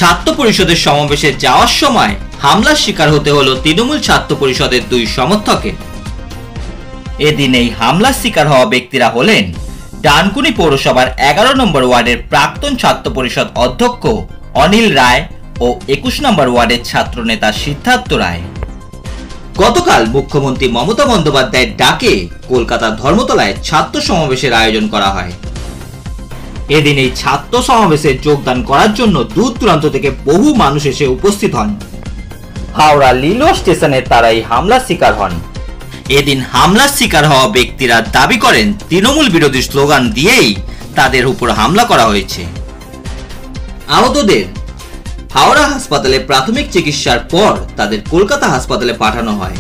ছাত্র পরিষদের সমাবেশে যাওয়ার সময় হামলার শিকার হতে হলো তৃণমূল ছাত্র পরিষদের 2 সমর্থকের। এদিন এই হামলার শিকার হওয়া ব্যক্তিরা হলেন ডানকুনি পৌরসভার 11 নম্বর ওয়ার্ডের প্রাক্তন ছাত্র পরিষদ অধ্যক্ষ অনিল রায় ও 21 নম্বর ওয়ার্ডের ছাত্রনেতা সিদ্ধার্থ রায়। গতকাল মুখ্যমন্ত্রী মমতা বন্দ্যোপাধ্যায়ের ডাকে কলকাতার ধর্মতলায় ছাত্র সমাবেশের আয়োজন করা হয়। এদিন এই ছাত্র সমাবেশে যোগদান করার জন্য দূর দূরান্ত থেকে বহু মানুষ এসে উপস্থিত হন। হাওড়া লিলো স্টেশনে তারা এই হামলার শিকার হন। এদিন হামলার শিকার হওয়া ব্যক্তিরা দাবি করেন তৃণমূল বিরোধী স্লোগান দিয়েই তাদের উপর হামলা করা হয়েছে। আহতদের হাওড়া হাসপাতালে প্রাথমিক চিকিৎসার পর তাদের কলকাতা হাসপাতালে পাঠানো হয়।